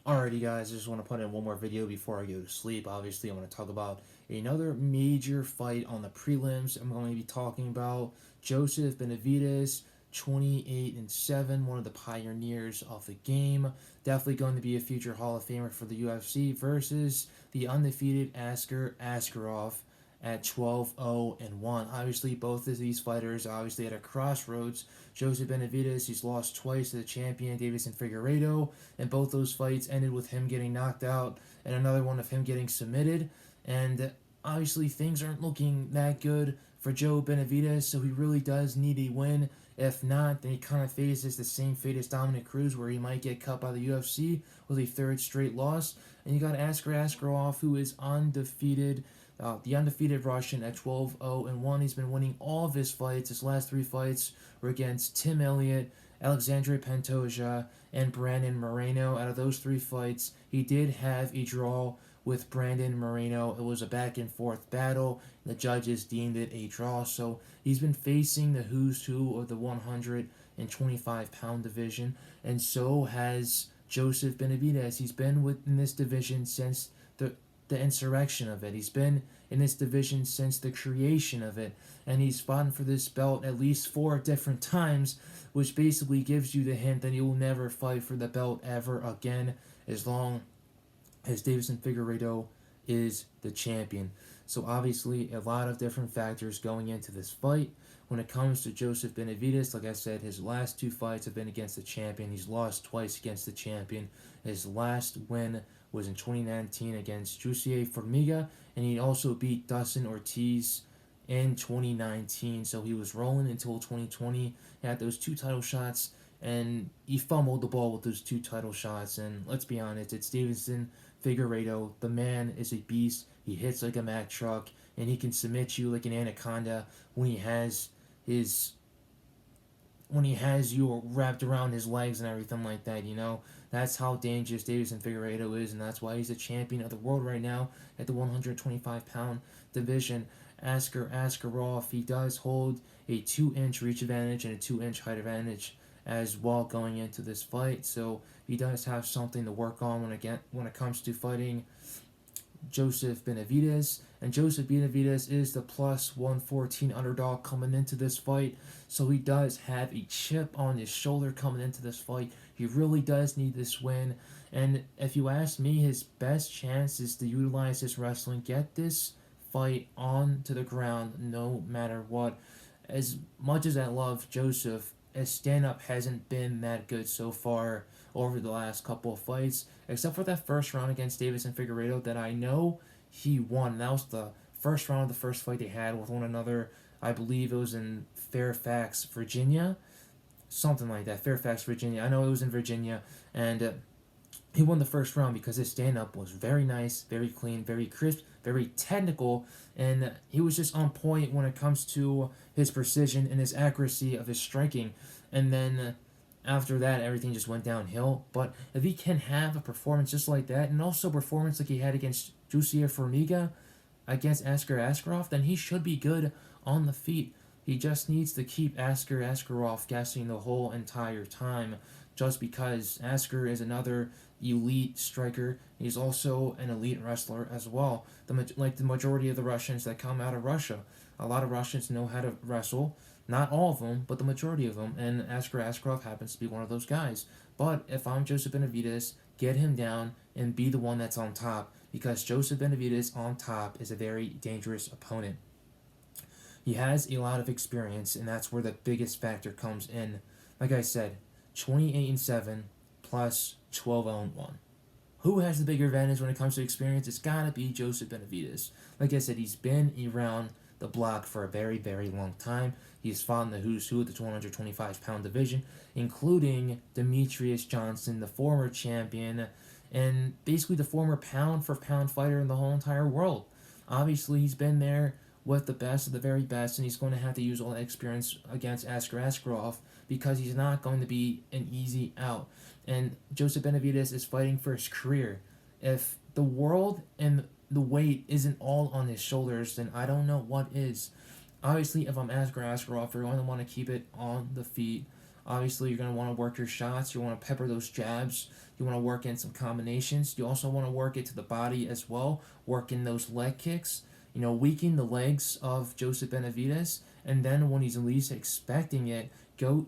Alrighty guys, I just want to put in one more video before I go to sleep. Obviously, I want to talk about another major fight on the prelims. I'm going to be talking about Joseph Benavidez, 28-7, one of the pioneers of the game. Definitely going to be a future Hall of Famer for the UFC versus the undefeated Askarov at 12-0-1. Obviously, both of these fighters obviously at a crossroads. Joseph Benavidez, he's lost twice to the champion Davison Figueiredo, and both those fights ended with him getting knocked out and another one of him getting submitted. And obviously, things aren't looking that good for Joe Benavidez, so he really does need a win. If not, then he kind of faces the same fate as Dominic Cruz, where he might get cut by the UFC with a third straight loss. And you got Askarov, who is undefeated. The undefeated Russian at 12-0-1. He's been winning all of his fights. His last three fights were against Tim Elliott, Alexandre Pantoja, and Brandon Moreno. Out of those three fights, he did have a draw with Brandon Moreno. It was a back and forth battle. The judges deemed it a draw. So he's been facing the who's who of the 125-pound division, and so has Joseph Benavidez. He's been within this division since the insurrection of it. He's been in this division since the creation of it, and he's fought for this belt at least 4 different times, which basically gives you the hint that he will never fight for the belt ever again as long as Davison Figueiredo is the champion. So obviously a lot of different factors going into this fight. When it comes to Joseph Benavidez, like I said, his last 2 fights have been against the champion. He's lost twice against the champion. His last win was in 2019 against Jussier Formiga, and he also beat Dustin Ortiz in 2019. So he was rolling until 2020. He had those 2 title shots, and he fumbled the ball with those 2 title shots. And let's be honest, it's Davison Figueiredo. The man is a beast. He hits like a Mack truck, and he can submit you like an anaconda when he has you wrapped around his legs and everything like that, you know. That's how dangerous Davison Figueiredo is, and that's why he's the champion of the world right now at the 125-pound division. Askarov, he does hold a 2-inch reach advantage and a 2-inch height advantage as well going into this fight, so he does have something to work on when it comes to fighting Joseph Benavidez. And Joseph Benavidez is the plus 114 underdog coming into this fight, so he does have a chip on his shoulder coming into this fight. He really does need this win, and if you ask me, his best chance is to utilize his wrestling, get this fight on to the ground no matter what. As much as I love Joseph, his stand-up hasn't been that good so far over the last couple of fights, except for that first round against Davison Figueiredo that I know he won. That was the first round of the first fight they had with one another. I believe it was in Fairfax, Virginia. Something like that. Fairfax, Virginia. I know it was in Virginia. And he won the first round because his stand-up was very nice, very clean, very crisp, very technical, and he was just on point when it comes to his precision and his accuracy of his striking. And then after that, everything just went downhill. But if he can have a performance just like that, and also a performance like he had against Jussier Formiga, against Askarov, then he should be good on the feet. He just needs to keep Askarov guessing the whole entire time, just because Askar is another elite striker. He's also an elite wrestler as well. Like the majority of the Russians that come out of Russia. A lot of Russians know how to wrestle. Not all of them, but the majority of them. And Askarov happens to be one of those guys. But if I'm Joseph Benavidez, get him down and be the one that's on top. Because Joseph Benavidez on top is a very dangerous opponent. He has a lot of experience, and that's where the biggest factor comes in. Like I said, 28-7 plus 12-1. Who has the bigger advantage when it comes to experience? It's gotta be Joseph Benavidez. Like I said, he's been around the block for a very, very long time. He's fought in the who's who of the 225-pound division, including Demetrius Johnson, the former champion, and basically the former pound-for-pound fighter in the whole entire world. Obviously, he's been there with the best of the very best, and he's going to have to use all that experience against Askarov because he's not going to be an easy out. And Joseph Benavidez is fighting for his career. If the world and the weight isn't all on his shoulders, then I don't know what is. Obviously, if I'm Askarov, you're going to want to keep it on the feet. Obviously, you're going to want to work your shots. You want to pepper those jabs. You want to work in some combinations. You also want to work it to the body as well. Work in those leg kicks. Weaken the legs of Joseph Benavidez. And then when he's least expecting it,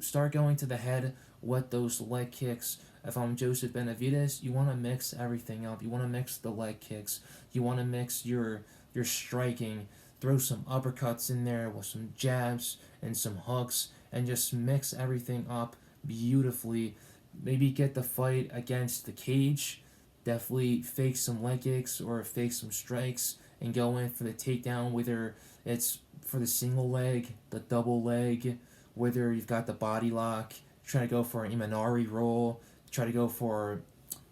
start going to the head with those leg kicks. If I'm Joseph Benavidez, you want to mix everything up. You want to mix the leg kicks. You want to mix your striking. Throw some uppercuts in there with some jabs and some hooks, and just mix everything up beautifully. Maybe get the fight against the cage. Definitely fake some leg kicks or fake some strikes and go in for the takedown, whether it's for the single leg, the double leg, whether you've got the body lock, try to go for an Imanari roll, try to go for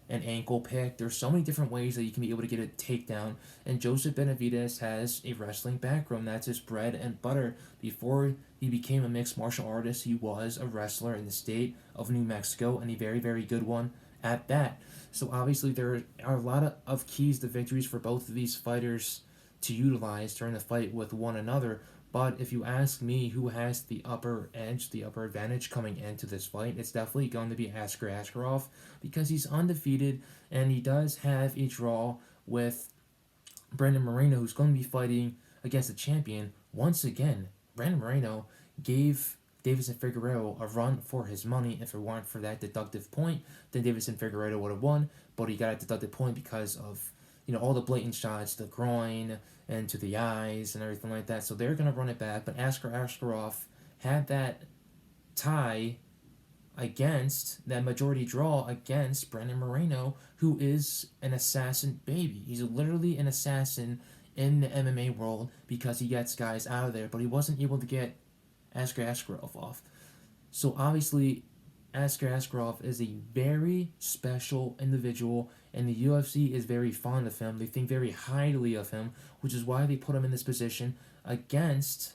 an ankle pick. There's so many different ways that you can be able to get a takedown. And Joseph Benavidez has a wrestling background. That's his bread and butter. Before he became a mixed martial artist, he was a wrestler in the state of New Mexico, and a very, very good one at that. So obviously there are a lot of keys to victories for both of these fighters to utilize during the fight with one another. But if you ask me who has the upper edge, the upper advantage coming into this fight, it's definitely going to be Askarov, because he's undefeated and he does have a draw with Brandon Moreno, who's going to be fighting against the champion. Once again, Brandon Moreno gave Davison Figueiredo a run for his money. If it weren't for that deductive point, then Davison Figueiredo would have won, but he got a deductive point because of all the blatant shots, the groin and to the eyes and everything like that. So they're going to run it back. But Askarov had that tie against that majority draw against Brandon Moreno, who is an assassin baby. He's literally an assassin in the MMA world because he gets guys out of there, but he wasn't able to get Askarov off. So obviously, Askarov is a very special individual, and the UFC is very fond of him. They think very highly of him, which is why they put him in this position against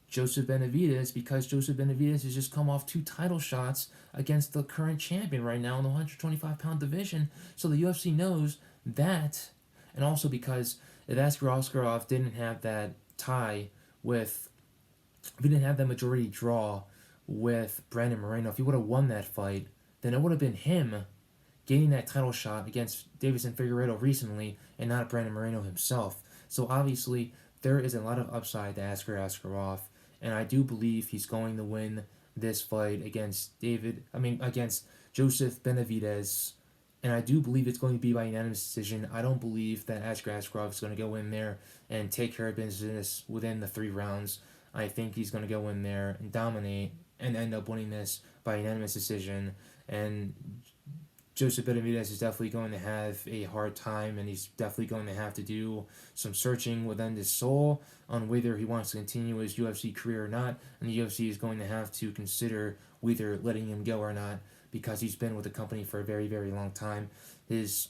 Joseph Benavidez, because Joseph Benavidez has just come off 2 title shots against the current champion right now in the 125-pound division. So the UFC knows that, and also because if Askarov didn't have that tie with, if he didn't have that majority draw with Brandon Moreno, if he would have won that fight, then it would have been him getting that title shot against Davison Figueiredo recently and not Brandon Moreno himself. So obviously there is a lot of upside to Askarov, and I do believe he's going to win this fight against Joseph Benavidez, and I do believe it's going to be by unanimous decision. I don't believe that Askarov is going to go in there and take care of business within the 3 rounds. I think he's going to go in there and dominate and end up winning this by unanimous decision. And Joseph Benavidez is definitely going to have a hard time, and he's definitely going to have to do some searching within his soul on whether he wants to continue his UFC career or not. And the UFC is going to have to consider whether letting him go or not, because he's been with the company for a very, very long time. His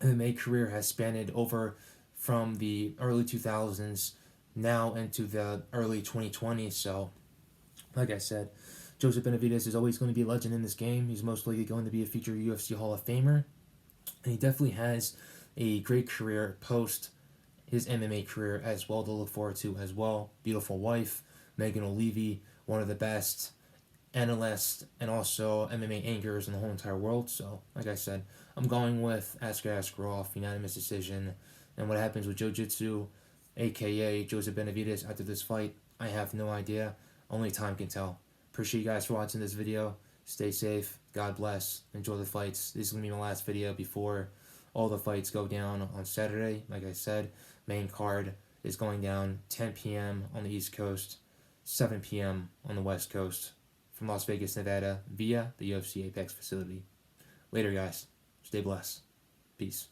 MMA career has spanned over from the early 2000s now into the early 2020s. So, like I said, Joseph Benavidez is always going to be a legend in this game. He's most likely going to be a future UFC Hall of Famer. And he definitely has a great career post his MMA career as well to look forward to as well. Beautiful wife, Megan O'Leary, one of the best analysts and also MMA anchors in the whole entire world. So, like I said, I'm going with Askarov, unanimous decision. And what happens with Jiu-Jitsu, aka Joseph Benavidez, after this fight, I have no idea. Only time can tell. Appreciate you guys for watching this video. Stay safe. God bless. Enjoy the fights. This is going to be my last video before all the fights go down on Saturday. Like I said, main card is going down 10 p.m. on the East Coast, 7 p.m. on the West Coast from Las Vegas, Nevada via the UFC Apex facility. Later, guys. Stay blessed. Peace.